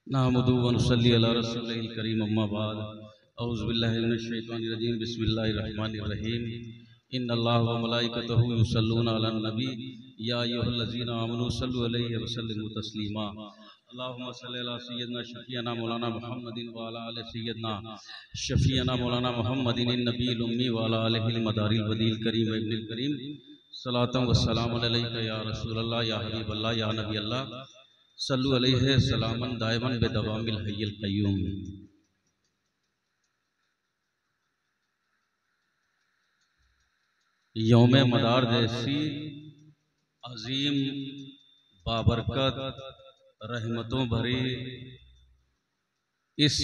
नहमदुहु व नुसल्ली अला रसूलिल करीम अम्मा बाद औज़ु बिल्लाहि मिनश शैतानिर रजीम बिस्मिल्लाहिर रहमानिर रहीम इन्नल्लाह व मलाइकतहु युसल्लूना अलन नबी या अय्युहल्लज़ीना आमनू सल्लु अलैहि व सल्लिमू तस्लीमा अल्लाहुम्मा सल्लि अला सय्यिदना शफीअना मौलाना मुहम्मदिन व अला आलि सय्यिदना शफीअना मौलाना मुहम्मदिन नबील उम्मी व अला आलिहिल मदारिल वदील करीम व इब्निल करीम सलातन व सलामुन अलैका या रसूलल्लाह या हबीबल्लाह या नबी अल्लाह सल्लु अलैहि सलामन दायमन बेदवामिल हय्यिल क़य्यूम। यौम मदार जैसी अजीम बाबरकत रहमतों भरी इस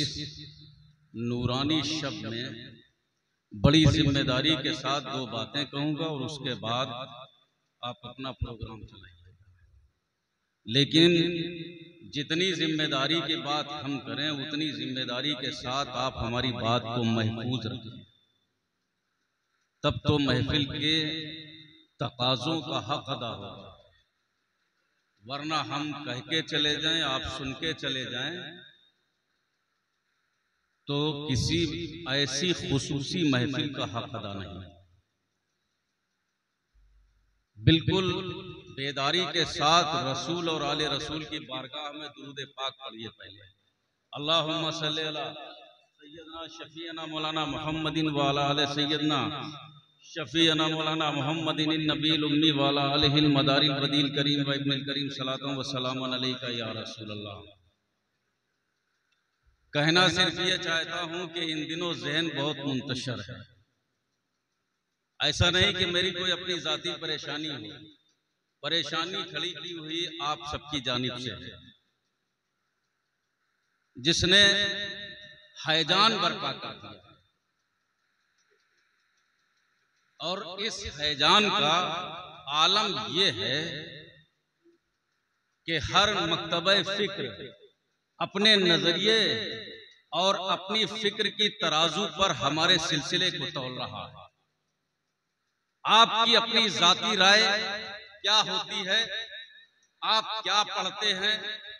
नूरानी शब में बड़ी जिम्मेदारी के साथ दो बातें कहूँगा और उसके बाद आप अपना प्रोग्राम चलाइए। लेकिन जितनी जिम्मेदारी की बात हम करें उतनी जिम्मेदारी के साथ आप हमारी बात को महफूज रखें, तब तो महफिल के तकाज़ों का हक अदा होगा। वरना हम कह के चले जाएं, आप सुन के चले जाएं, तो किसी ऐसी खुसूसी महफिल का हक अदा नहीं। बिल्कुल बेदारी के साथ रसूल और आले रसूल की बारगाह में दुरूद पाक पढ़िए। पहले अल्लाहुम्मा सल्ली अला सय्यदना शफीअना मौलाना मुहम्मदिन व अला आलि सय्यदना शफीअना मौलाना मुहम्मदिन नबील उम्मी व अला आलिहिल मदारिल वदील करीम व इब्निल करीम सलातन व सलामुन अलैका या रसूलल्लाह। कहना सिर्फ ये चाहता हूँ कि इन दिनों ज़हन बहुत मुंतशर है। ऐसा नहीं कि मेरी कोई अपनी जाती परेशानी हो, परेशानी खड़ी की हुई आप सबकी जानिब से है, जिसने हैजान बर्पा कर दिया। और इस हैजान का आलम यह है कि हर मकतबे फिक्र अपने नजरिए और अपनी फिक्र की तराजू पर हमारे सिलसिले को तौल रहा है। आपकी अपनी जाती राय क्या होती है, आप क्या पढ़ते हैं,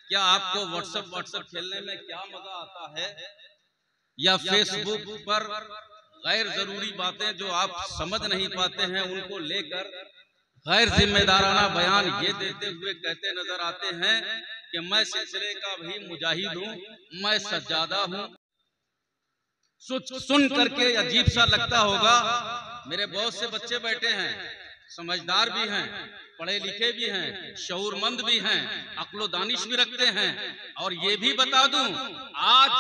क्या आपको व्हाट्सएप खेलने में क्या मजा आता है, या फेसबुक पर गैर जरूरी बातें जो आप समझ नहीं पाते हैं उनको लेकर गैर जिम्मेदाराना बयान ये देते हुए कहते नजर आते हैं कि मैं सिलसिले का भी मुजाहिद हूं, मैं सज्जादा हूं। सुन करके अजीब सा लगता होगा। मेरे बहुत से बच्चे बैठे हैं, समझदार भी हैं, पढ़े लिखे भी हैं, शऊरमंद भी हैं, अक्लो दानिश भी रखते हैं। और ये भी बता दूं, आज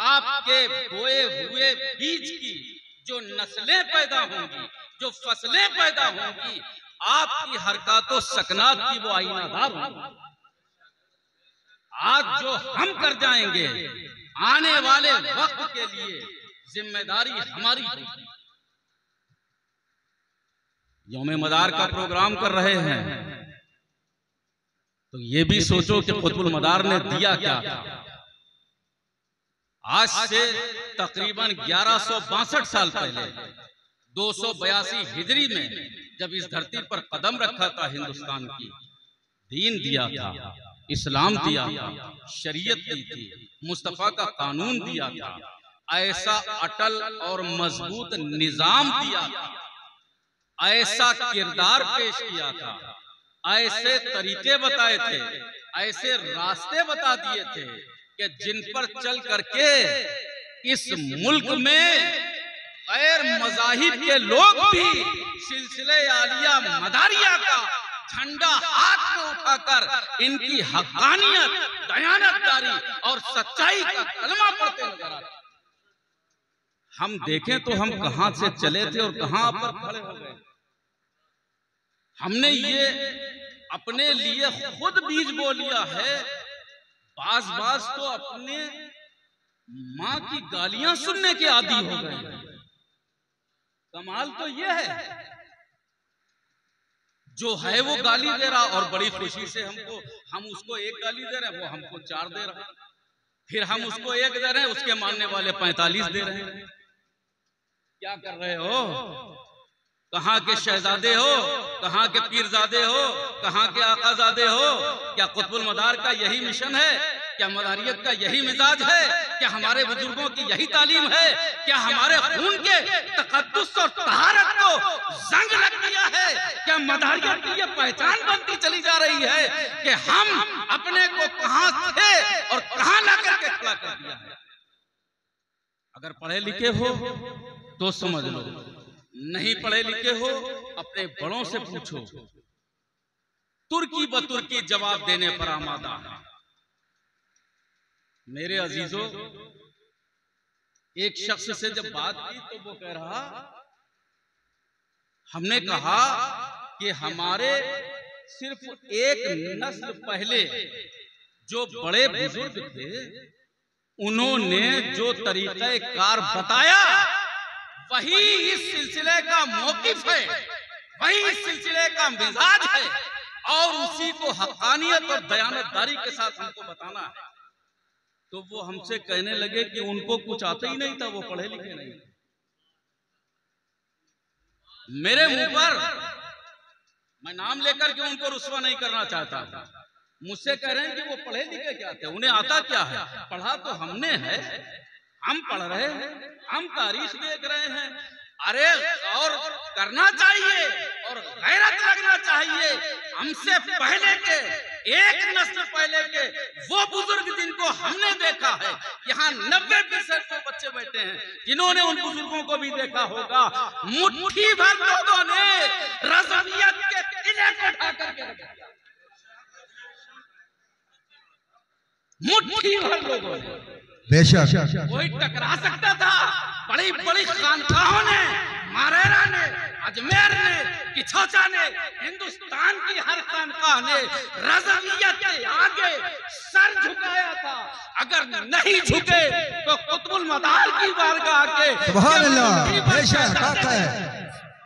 आपके बोए हुए बीज की जो नस्लें पैदा होंगी, जो फसलें पैदा होंगी, आपकी हरकतों सकनात की वो आईनादार होंगी। आज जो हम कर जाएंगे आने वाले वक्त के लिए जिम्मेदारी हमारी होगी। यौम मदार का प्रोग्राम कर रहे हैं तो ये भी सोचो कि कुतुबुल मदार ने दिया क्या। आज से तकरीबन 1162 साल पहले 282 हिजरी में जब इस धरती पर कदम रखा था हिंदुस्तान की, दीन दिया था, इस्लाम दिया था, शरीयत दी थी, मुस्तफा का कानून दिया था, ऐसा अटल और मजबूत निजाम दिया था, ऐसा किरदार पेश किया था, ऐसे तरीके बताए थे, ऐसे रास्ते बता दिए थे कि जिन पर चल करके इस मुल्क में गैर मज़ाहिब के लोग भी सिलसिले आलिया मदारिया का झंडा हाथ में उठाकर इनकी हक़ानियत, दयानतदारी और सच्चाई का कलमा पढ़ते नजर आते। हम देखें तो हम कहां से चले थे और कहां पर खड़े हो गए। हमने ये अपने लिए खुद बीज बो लिया है। बाज तो अपने माँ की गालियां सुनने के आदी हो गए। कमाल तो ये है, जो है वो गाली दे रहा और बड़ी खुशी से हम उसको एक गाली दे रहे हैं, वो हमको 4 दे रहा है। फिर हम उसको 1 दे रहे हैं, उसके मानने वाले 45 दे रहे हैं। क्या कर रहे हो? कहाँ के शहजादे हो, कहाँ के पीरजादे हो, कहाँ के आकाजादे हो? क्या कुतुबुल मदार का यही मिशन है क्या मदारियत का यही मिजाज है? क्या हमारे बुजुर्गों की यही तालीम है? क्या हमारे खून के तकद्दुस और तहारत को जंग लग गया है? क्या मदारियत की यह पहचान बनती चली जा रही है कि हम अपने को कहां थे और कहां लाकर के खड़ा कर दिया है? अगर पढ़े लिखे हो तो समझ लो, नहीं पढ़े लिखे हो अपने बड़ों से पूछो। तुर्की बतुर्की जवाब देने पर आमादा है। मेरे अजीजों, एक शख्स से जब बात की तो वो कह रहा, हमने कहा कि हमारे सिर्फ एक नस्ल पहले जो बड़े बुजुर्ग थे उन्होंने जो तरीक़े कार बताया वही इस सिलसिले का मौक़िफ़ है, वही इस सिलसिले का मिजाज है और उसी को हक़ानियत और दयानतदारी के साथ हमको बताना है। तो वो हमसे कहने लगे कि उनको कुछ आता ही नहीं था, वो पढ़े लिखे नहीं। मेरे मुंह पर, मैं नाम लेकर के उनको रुस्वा नहीं करना चाहता, मुझसे कह रहे हैं कि वो पढ़े लिखे क्या थे, उन्हें आता क्या है? पढ़ा तो हमने है, हम पढ़ रहे हैं, हम तारीख देख रहे हैं। अरे और करना चाहिए और गैरत लगना चाहिए। हमसे पहले के, एक नस्ल पहले के वो बुजुर्ग जिनको हमने देखा है, यहाँ 90% तो बच्चे बैठे हैं जिन्होंने उन बुजुर्गों को भी देखा होगा। मुट्ठी भर लोगों ने रज़वियत के किले को ढा करके रखा, मुट्ठी भर लोगों ने। बेशक कोई टकरा सकता था? बड़ी बड़ी खानकाहों ने, मारेरा ने, अजमेर ने, किछोचा ने, हिंदुस्तान की हर खानकाह ने रज़वियत के आगे सर झुकाया था। अगर नहीं झुके तो कुतुबुल मदार की बारगाह के सुभान अल्लाह। बेशक आता है।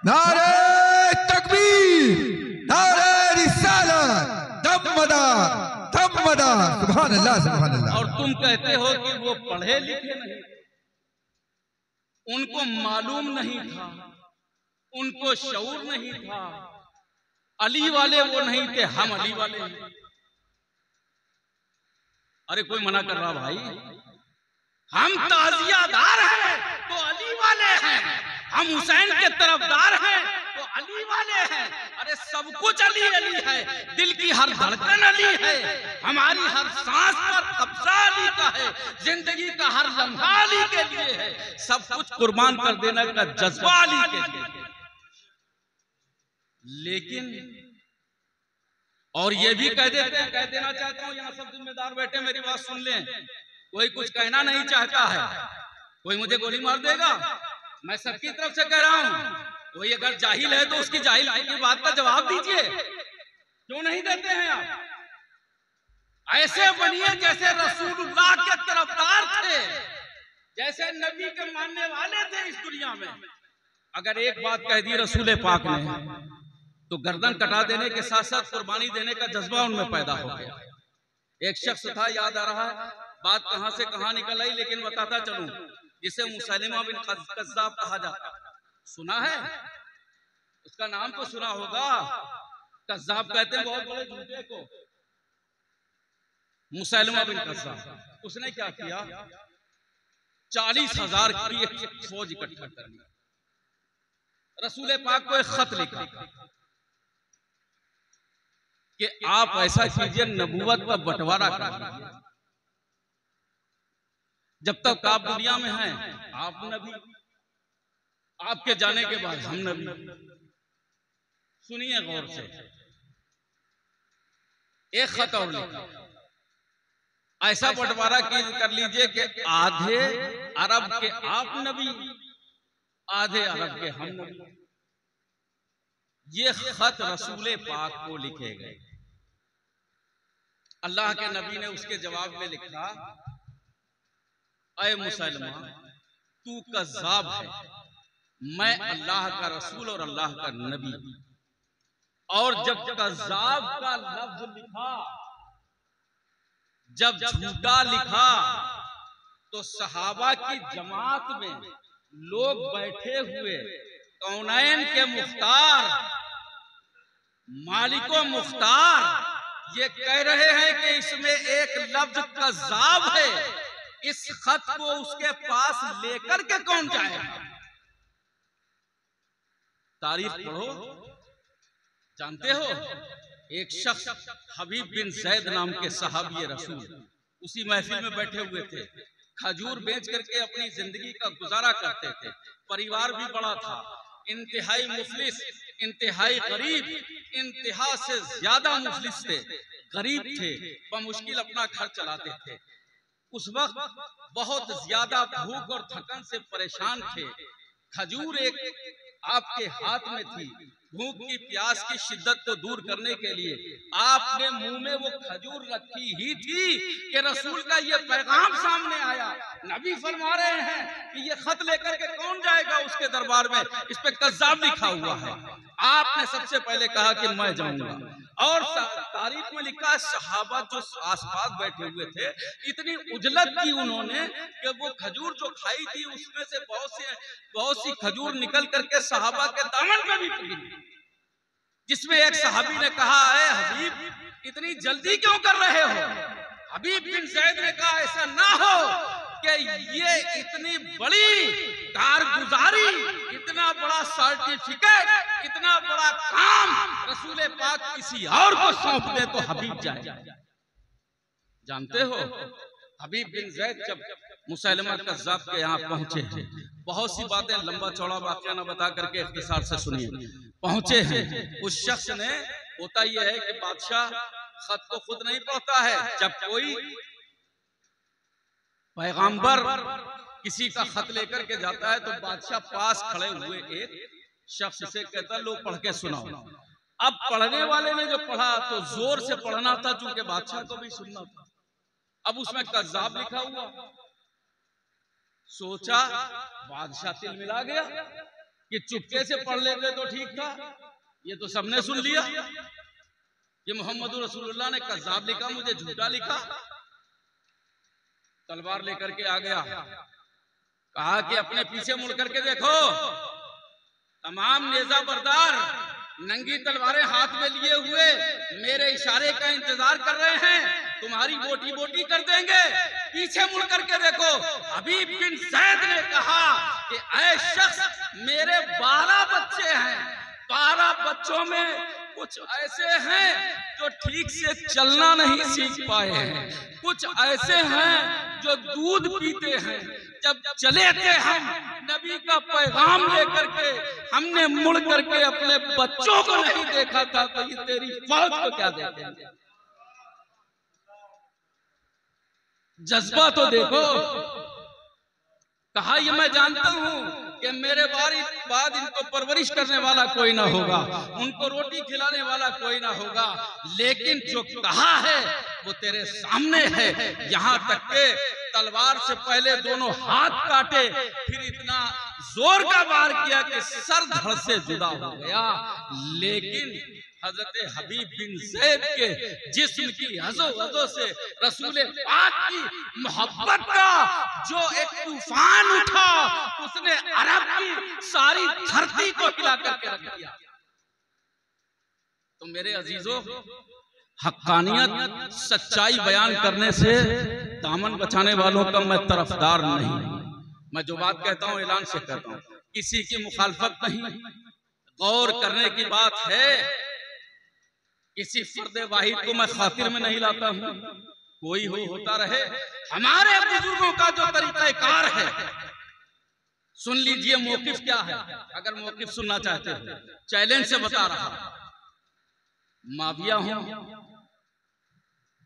नारे तकबीर, नारे रिसालत, दमदार दमदार, सुभान अल्लाह सुभान अल्लाह। और तुम कहते हो कि वो पढ़े लिखे नहीं, उनको मालूम नहीं था, उनको शऊर नहीं था। अली वाले वो नहीं थे, हम अली वाले हैं। अरे कोई मना कर रहा भाई, हम ताजियादार हैं तो अली वाले हैं, हम हुसैन के तरफदार हैं तो अली वाले हैं। अरे सब कुछ अली अली है, दिल की हर धड़कन अली है, हमारी हर सांस पर कब्जा अली का है, जिंदगी का हर लम्हा अली के लिए है, सब कुछ कुर्बान कर देने का जज्बा अली के लिए। लेकिन और ये भी कह देते हैं, कह देना चाहता हूं, यहाँ सब जिम्मेदार बैठे मेरी बात सुन लें, कोई कुछ कहना नहीं चाहता है, कोई मुझे गोली मार देगा, मैं सबकी तरफ से कह रहा हूं। कोई अगर जाहिल है तो उसकी जाहिल की बात का जवाब दीजिए, क्यों नहीं देते हैं आप? ऐसे बनिए जैसे रसूलुल्लाह के तरफदार थे, जैसे नबी के मानने वाले थे इस दुनिया में। अगर एक बात कह दी रसूल पाक ने तो गर्दन कटा देने के साथ साथ कुर्बानी देने का जज्बा उनमें पैदा हो गया। एक शख्स था, याद आ रहा है, बात कहां से कहां निकल आई, लेकिन बताता चलूं, जिसे मुसैलिमा बिन कज़्ज़ाब कहा जाता, सुना है? उसका नाम तो सुना होगा। कज़्ज़ाब कहते हैं बहुत बड़े झूठे को। मुसैलिमा बिन कज़्ज़ाब, उसने क्या किया? 40,000 की एक फौज इकट्ठा कर ली, रसूल पाक को एक खत लिखा कि आप ऐसा कीजिए, नबूवत का बंटवारा कर लीजिए, जब तक आप दुनिया में हैं आप नबी, आपके जाने के बाद हम नबी। सुनिए गौर से, एक खत और लिखा, ऐसा बंटवारा कर लीजिए कि आधे अरब के आप नबी, आधे अरब के हम नबी। ये खत रसूल पाक को लिखे गए। अल्लाह के नबी ने उसके जवाब में लिखा, ऐ मुसलमान, तू कज़्ज़ाब है, मैं अल्लाह का रसूल और अल्लाह का नबी। और जब कज़्ज़ाब का लफ्ज लिखा, जब झूठा लिखा, तो सहाबा की जमात में लोग बैठे हुए कौनैन के मुख्तार, मालिको मुख्तार, ये कह रहे हैं कि इसमें एक लफ्ज कज़्ज़ाब है, इस खत को उसके पास लेकर के कौन जाएगा? तारीख पढ़ो, जानते हो एक शख्स हबीब बिन ज़ैद नाम के सहाबी रसूल उसी महफिल में बैठे हुए थे। खजूर बेच करके अपनी जिंदगी का गुजारा करते थे। परिवार भी बड़ा था, इंतहाई मुफलिस, इंतहाई गरीब, इंतहा से ज्यादा मुफलिस थे, गरीब थे, बमुश्किल अपना घर चलाते थे। उस वक्त बहुत ज्यादा भूख और थकन से परेशान थे। खजूर एक आपके हाथ में थी। भूख की प्यास की शिद्दत को दूर करने के लिए आपने मुंह में वो खजूर रखी ही थी कि रसूल का ये पैगाम सामने आया। नबी फरमा रहे हैं कि ये खत लेकर के कौन जाएगा उसके दरबार में, इस पे कज़्ज़ाब लिखा हुआ है। आपने सबसे पहले कहा कि मैं जाऊंगा, और तारीख में लिखा है सहाबा जो आसपास बैठे हुए थे इतनी उजलत की उन्होंने कि वो खजूर जो खाई थी उसमें से बहुत सी खजूर निकल करके सहाबा के दामन पे भी पड़ी, जिसमें एक सहाबी ने कहा, है हबीब इतनी जल्दी क्यों कर रहे हो? हबीब बिन ज़ैद ने कहा ऐसा ना हो कि ये इतनी बड़ी कारगुजारी, इतना बड़ा सर्टिफिकेट, इतना बड़ा काम रसूल पाक किसी और को सौंप दे तो हबीब जाए। जानते हो हबीब बिन ज़ैद जब मुसैलमा कज़्ज़ाब के यहाँ पहुंचे हैं, बहुत सी बातें लंबा चौड़ा वाक़या न बता करके इख्तिसार से सुनिए। पहुंचे हैं, उस शख्स ने, होता यह है कि बादशाह खत को खुद नहीं पढ़ता है, जब कोई पैगंबर किसी का खत लेकर के जाता है तो बादशाह पास खड़े हुए एक शख्स से कहता लो पढ़ के सुनाओ। अब पढ़ने वाले ने जो पढ़ा तो जोर से पढ़ना था चूंकि बादशाह को भी सुनना था। अब उसमें कज़्ज़ाब लिखा हुआ। सोचा बादशाह तिल मिला गया कि चुपके से पढ़ लेते तो ठीक था, ये तो सबने सुन लिया, ये मोहम्मद रसूलुल्लाह ने कज़्ज़ाब लिखा, मुझे झूठा लिखा। तलवार लेकर के आ गया, कहा कि अपने पीछे मुड़ करके देखो, तमाम नेज़ा बरदार नंगी तलवारें हाथ में लिए हुए मेरे इशारे का इंतजार कर रहे हैं, तुम्हारी बोटी बोटी कर देंगे। पीछे मुड़ करके देखो, हबीब बिन ज़ैद ने कहा कि ऐ शख्स मेरे 12 बच्चे हैं, 12 बच्चों में कुछ ऐसे हैं जो ठीक से चलना नहीं सीख पाए हैं, कुछ ऐसे हैं जो दूध पीते हैं। जब चले थे हम नबी का पैगाम लेकर के, हमने मुड़ करके अपने बच्चों को नहीं देखा था, तो ये तेरी फौज को क्या देखेंगे? जज्बा तो देखो। कहा ये मैं जानता हूं कि मेरे बाद इनको परवरिश करने वाला कोई ना होगा, उनको रोटी खिलाने वाला कोई ना होगा, लेकिन जो कहा है वो तेरे सामने है। यहाँ तक के तलवार से पहले दोनों हाथ काटे, फिर इतना जोर का वार किया कि सर धड़ से जुदा हो गया। लेकिन हजरत हबीब बिन ज़ैद के जिस्म की हज़ो से रसूल पाक की मोहब्बत का जो एक तूफान उठा, उसने अरब की सारी धरती को हिला करके रख दिया। तो मेरे अजीजों, हक्कानियत सच्चाई बयान करने से दामन बचाने वालों का मैं तरफदार नहीं। मैं जो बात कहता हूं ऐलान से कहता हूं, किसी की मुखालफत नहीं, गौर करने की बात है। किसी फर्द वाहिद को मैं खातिर में नहीं लाता हूं, कोई हो होता रहे। हमारे बुजुर्गों का जो तरीकाकार है, सुन लीजिए मौकिफ क्या है। अगर मौकिफ सुनना चाहते हो, चैलेंज से बता रहा, माविया हो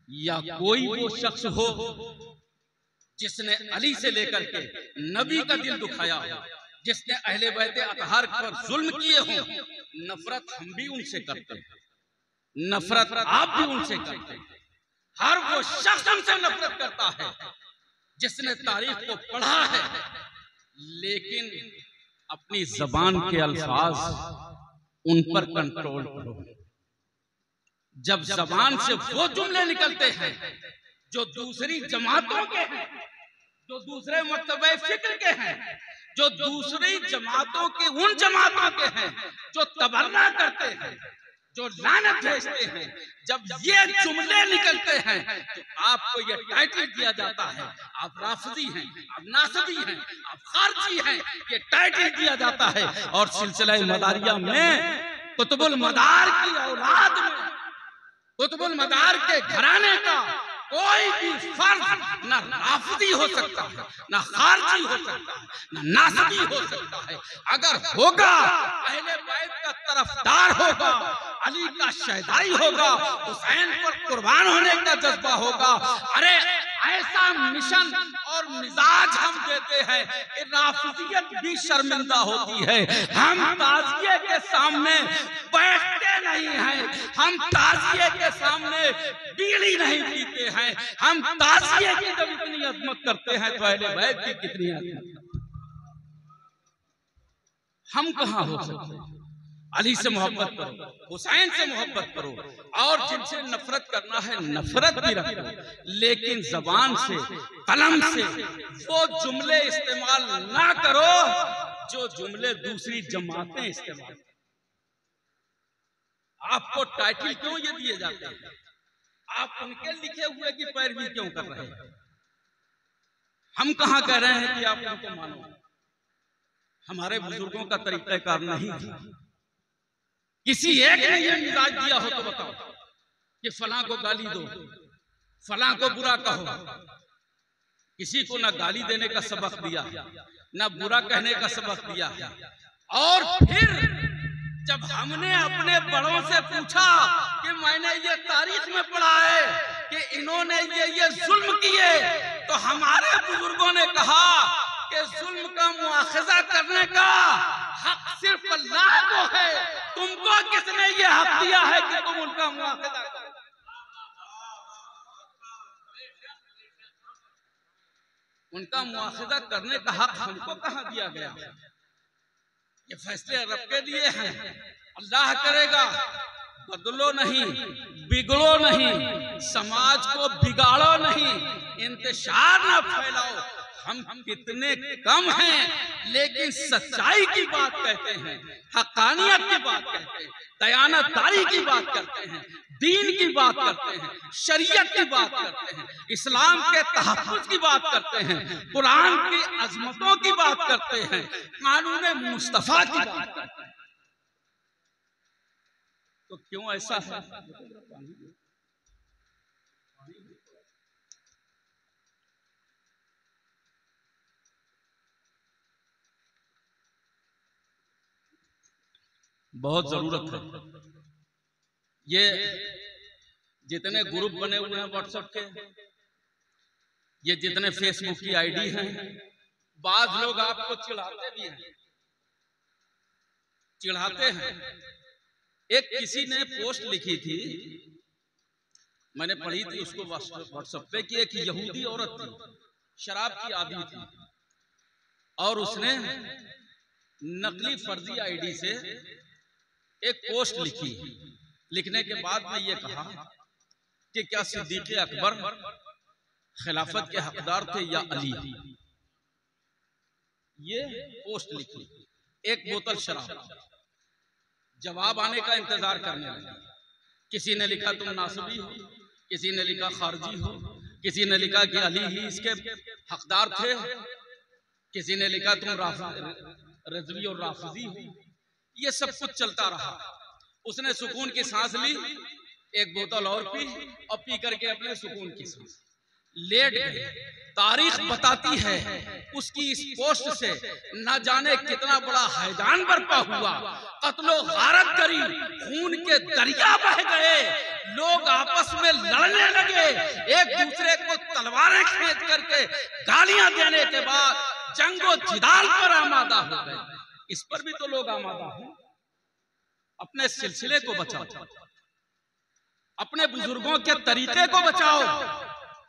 या कोई वो शख्स हो जिसने अली से लेकर के नबी का दिल दुखाया हो, जिसने अहले बैते अतहार पर जुल्म किए हो, नफरत हम भी उनसे करते हैं, नफरत आप भी उनसे करते हैं। हर वो शख्स हमसे नफरत करता है जिसने तारीख को पढ़ा है, लेकिन अपनी जबान के अल्फाज उन पर कंट्रोल करो। जब जबान से वो जुमले निकलते हैं जो दूसरी जमातों के हैं, जो दूसरे मकतबे फिक्र के हैं, जो दूसरी जमातों के उन जमातों के हैं जो तबर्रा करते हैं, जो लानत भेजते हैं, जब ये जुमले निकलते हैं तो आपको ये टाइटल दिया जाता है, आप राफिदी हैं, आप नासबी हैं, आप खारजी हैं, ये टाइटल दिया जाता है। और सिलसिला मदारिया में कुतुबुल मदार की औलाद में, कुतुबुल मदार के घराने का कोई भी फर्ज न राफिदी हो सकता है, न खारजी हो सकता है, न नासबी हो सकता है। अगर होगा अहले बैत का तरफदार होगा, अली का शहदाई होगा, हुसैन पर कुर्बान होने का जज्बा होगा। अरे ऐसा मिशन और मिजाज हम देते हैं कि राफिदियत भी शर्मिंदा होती है। हम ताजिए के सामने बैठते नहीं हैं, हम ताजिए के सामने बीड़ी नहीं पीते हैं, हम ताजिए की जब इतनी अजमत करते हैं तो अहले बैत की कितनी अजमत हम कहां हो सकते हैं। अली से मोहब्बत करो, हुसैन से मोहब्बत करो, और जिनसे नफरत करना है नफरत भी रखो, लेकिन जबान से, कलम से वो जुमले इस्तेमाल ना करो जो जुमले दूसरी जमातें इस्तेमाल। आपको टाइटल क्यों ये दिए जाते हैं? आप उनके लिखे हुए की पैरवी क्यों कर रहे हैं? हम कहां कह रहे हैं कि आप उनको मानो? हमारे बुजुर्गों का तरीकाकार नहीं था। किसी एक ने यह मिजाज दिया हो तो बताओ कि फलां को गाली दो, फलां को बुरा कहो। किसी को ना गाली देने का सबक दिया, ना बुरा कहने का सबक दिया। और फिर जब हमने अपने बड़ों से पूछा कि मैंने ये तारीख में पढ़ा है कि इन्होंने ये जुल्म किए, तो हमारे बुजुर्गों ने कहा कि जुल्म का मुआखजा करने का हक सिर्फ अल्लाह को है, तुमको किसने ये हक दिया है कि तुम उनका मुआखजा करो? उनका मुआखजा करने का हक हमको कहां दिया गया? ये फैसले रब के लिए हैं, अल्लाह करेगा। बदलो नहीं, बिगड़ो नहीं, समाज को बिगाड़ो नहीं, इंतशार ना फैलाओ। हम कितने कम हैं लेकिन सच्चाई की बात कहते हैं, हक़ानियत की बात कहते हैं, दयानतदारी की बात करते हैं, दीन की बात करते हैं, शरीयत की बात करते हैं, इस्लाम के तहफ़्फ़ुज़ की बात करते हैं, कुरान की अज़मतों की बात करते हैं, कानून मुस्तफ़ा की बात करते हैं। तो क्यों ऐसा है? बहुत जरूरत है। ये जितने ग्रुप बने हुए हैं व्हाट्सएप के, ये जितने फेसबुक की आईडी हैं, बाद लोग आपको चिढ़ाते भी हैं, चिढ़ाते हैं। एक किसी ने पोस्ट लिखी थी, मैंने पढ़ी थी उसको व्हाट्सएप पे, कि एक यहूदी औरत थी, शराब की आदी थी, और उसने नकली फर्जी आईडी से एक पोस्ट लिखी। लिखने के बाद में ये कहा कि क्या सिद्दीक़ अकबर खिलाफत के हकदार थे या अली? ये पोस्ट लिखी, एक बोतल शराब। जवाब आने का इंतजार करने लगा। किसी ने लिखा तुम नासबी हो, किसी ने लिखा खारजी हो, किसी ने लिखा कि अली ही इसके हकदार थे, किसी ने लिखा तुम रज़वी और राफिजी हो। ये सब कुछ चलता रहा। उसने सुकून की सांस ली, एक बोतल और पी, और पी करके अपने सुकून की सांस लेट गई। तारीख बताती है उसकी इस पोस्ट से न जाने कितना बड़ा हैजान बरपा हुआ, कत्लो गारत करी, खून के दरिया बह गए, लोग आपस में लड़ने लगे, एक दूसरे को तलवारें खींच करके गालियां देने के बाद जंगो जिदाल पर आमादा हो गए। इस पर भी तो लोग आमादा हैं। अपने सिलसिले को बचाओ, अपने बुजुर्गों के तरीके को बचाओ।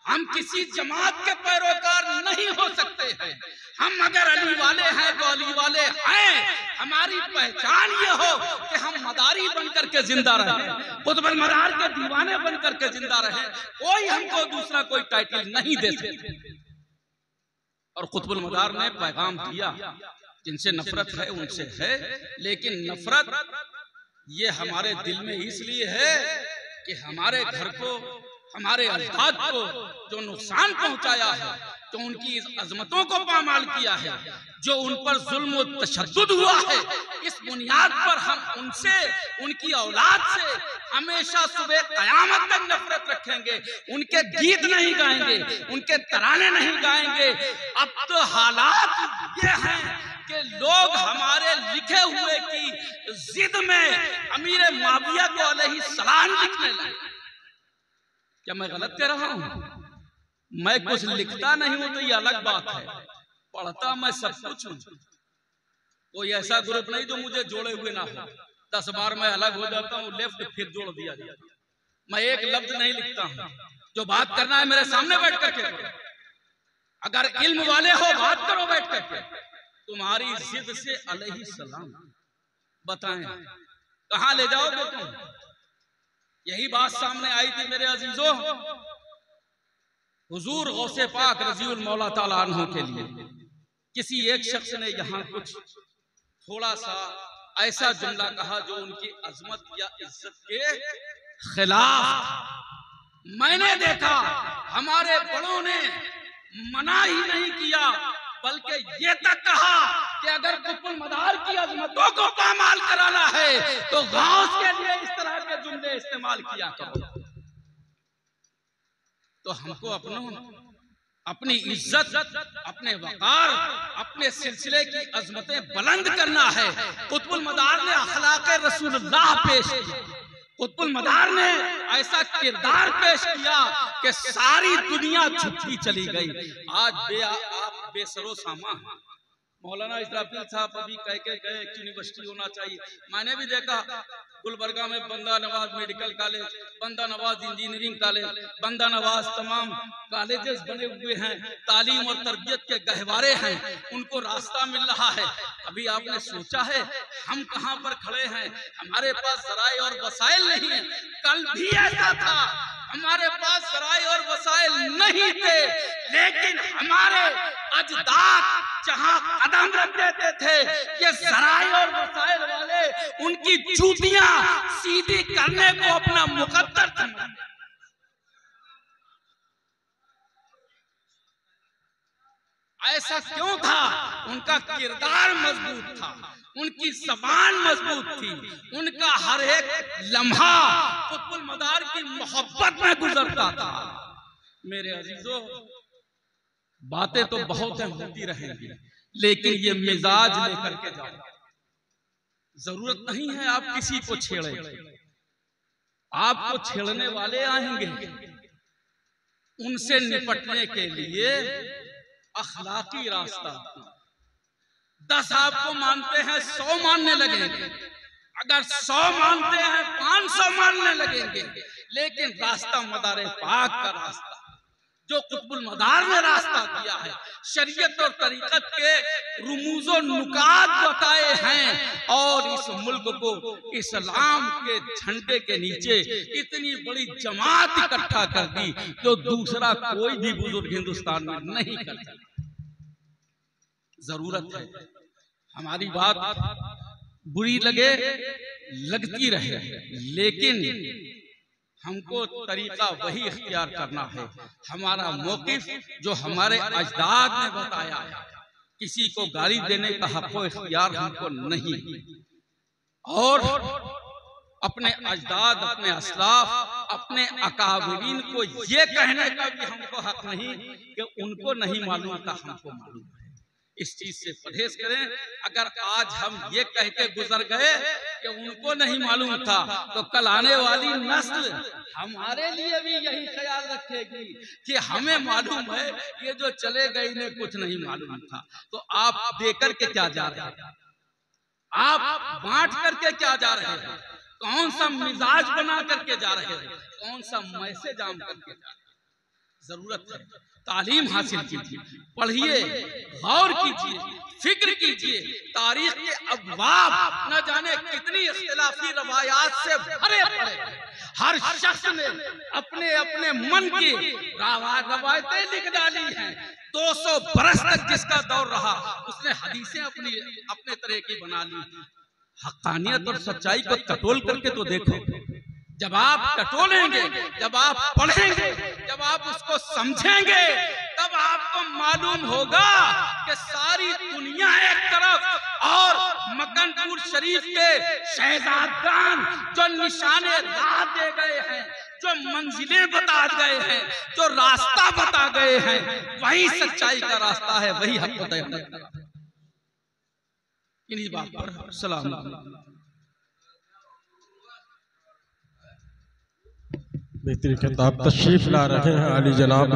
हम किसी जमात के पैरोकार नहीं हो सकते हैं। हम अगर अली वाले हैं तो अली वाले हैं। हमारी पहचान ये हो कि हम मदारी बनकर के जिंदा रहें, कुतुबुल मदार के दीवाने बनकर के जिंदा रहें। कोई हमको दूसरा कोई टाइटल नहीं दे सकते। और कुतुबुल मदार ने पैगाम दिया, जिनसे नफरत है उनसे है, लेकिन नफरत ये हमारे दिल में इसलिए है कि हमारे घर को, हमारे अजदाद को जो नुकसान पहुंचाया है, जो उनकी इस अजमतों को पामाल किया है, जो उन पर जुल्म और तशद्दुद हुआ है, इस बुनियाद पर हम उनसे, उनकी औलाद से हमेशा सुबह कयामत तक नफरत रखेंगे। उनके गीत नहीं गाएंगे, उनके तराने नहीं गाएंगे। अब तो हालात ये हैं कि लोग हमारे लिखे हुए की जिद में अमीर मुआविया को अलैहिस्सलाम लिखने लगे। क्या मैं गलत कह रहा हूं? मैं कुछ लिखता नहीं हूं तो ये अलग बात है, पढ़ता मैं सब कुछ हूं। कोई ऐसा ग्रुप नहीं जो मुझे जोड़े हुए ना हो। 10 बार मैं अलग हो जाता हूं, लेफ्ट फिर जोड़ दिया जाता। मैं एक लफ्ज नहीं लिखता हूं। जो बात करना है मेरे सामने बैठ करके करो। अगर इल्म वाले हो बात करो बैठ करके। तुम्हारी जिद से अलैहिस्सलाम बताएं कहां ले जाओगे तुम? यही बात सामने आई थी मेरे अजीजों, हुजूर गौसे पाक रज़ीउल मौला ताला अन्हु के लिए किसी एक शख्स ने यहाँ कुछ थोड़ा सा ऐसा जुमला कहा जो उनकी अजमत या इज्जत के खिलाफ। मैंने देखा हमारे बड़ों ने मना ही नहीं किया, बल्कि ये तक कहा कि अगर कुतुब मदार की अजमतों को पामाल कराना है तो गौस के लिए इस तरह के जुमले इस्तेमाल किया करो। तो हमको अपनी इज्जत, अपने वकार, अपने सिलसिले की अजमतें बुलंद करना है। कुतुब मदार ने अखलाक़े रसूलुल्लाह पेश किया। कुतुब मदार ने ऐसा किरदार पेश किया कि सारी दुनिया झुकती चली गई। आज आप बेसरो सामा। मौलाना इस्राफिल साहब अभी कह के गए यूनिवर्सिटी होना चाहिए। मैंने भी देखा गुलबर्गा में बंदा नवाज मेडिकल कॉलेज, बंदा नवाज इंजीनियरिंग कॉलेज, बंदा नवाज तमाम कॉलेजेस बने हुए हैं, तालीम और तरबियत के गहवारे हैं, उनको रास्ता मिल रहा है। अभी आपने सोचा है हम कहां पर खड़े हैं? हमारे पास ज़राए और वसाइल नहीं है। कल भी ऐसा था, हमारे पास ज़राए और वसाइल नहीं थे, लेकिन हमारे अजदाद जहां कदम रख देते थे ये ज़राए और वसाइल वाले उनकी जूतियां सीधी करने को अपना मुकद्दर समझते। ऐसा क्यों था? उनका किरदार मजबूत था, उनकी ज़बान मजबूत थी, उनका हर एक लम्हा कुतुब मदार की मोहब्बत में गुजरता था। मेरे अजीजों, बातें तो बहुत होती रहेंगी, लेकिन ये मिजाज लेकर के जाओ। जरूरत नहीं है आप किसी को छेड़े, आपको छेड़ने वाले आएंगे। उनसे निपटने के लिए अखलाकी रास्ता। 10 आपको मानते हैं 100 मानने लगेंगे, अगर 100 मानते हैं 500 मानने लगेंगे, लेकिन रास्ता मदारे पाक का रास्ता जो कुतुबुल मदार ने रास्ता दिया है, शरीयत और तरीकत के रुमूज़ो नुकात बताए हैं और इस मुल्क को इस्लाम के झंडे के नीचे इतनी बड़ी जमात इकट्ठा कर दी जो दूसरा कोई भी बुजुर्ग हिंदुस्तान में नहीं कर सकता। जरूरत है हमारी बात बुरी लगे, लगती रहे, लेकिन हमको तरीका वही इख्तियार करना है। हमारा मौकिफ जो हमारे अजदाद ने बताया है, किसी को गाली देने का हक व इख्तियार हमको नहीं, और अपने अजदाद, अपने असलाफ, अपने अकाबिरीन को ये कहने का भी हमको हक नहीं कि उनको नहीं मालूम था हमको मालूम है। इस चीज से परहेज करें। अगर आज हम ये कह के गुजर गए कि उनको नहीं मालूम था, तो कल आने वाली नस्ल हमारे लिए भी यही ख्याल रखेगी कि हमें मालूम है, ये जो चले गए इन्हें कुछ नहीं मालूम था। तो आप देकर के क्या जा रहे हैं? आप बांट करके क्या जा रहे हैं? कौन सा मिजाज बना करके जा रहे हैं? कौन सा मैसेज आम करके जा रहे हैं? जरूरत है तालीम हासिल कीजिए, पढ़िए, गौर कीजिए, फिक्र कीजिए। तारीख के अबवाब न जाने कितनी इख्तिलाफी रवायात से भरे पड़े। हर शख्स ने अपने अपने मन की रवायतें लिख डाली हैं। 200 बरस तक जिसका दौर रहा उसने हदीसें अपने तरह की बना ली। हक़ानियत और सच्चाई को टटोल करके तो देखो। जब आप टटोलेंगे, जब आप पढ़ेंगे, जब आप उसको समझेंगे, तब आपको मालूम होगा कि सारी दुनिया एक तरफ और मकनपुर शरीफ के शहजादान जो निशाने राह दे गए हैं, जो मंजिलें बता गए हैं, जो रास्ता बता गए हैं, वही सच्चाई का रास्ता है, वही हक को तय करता है। इन्हीं बात पर सलाम। बेहतरीन किताब तशरीफ ला रहे हैं आली जनाब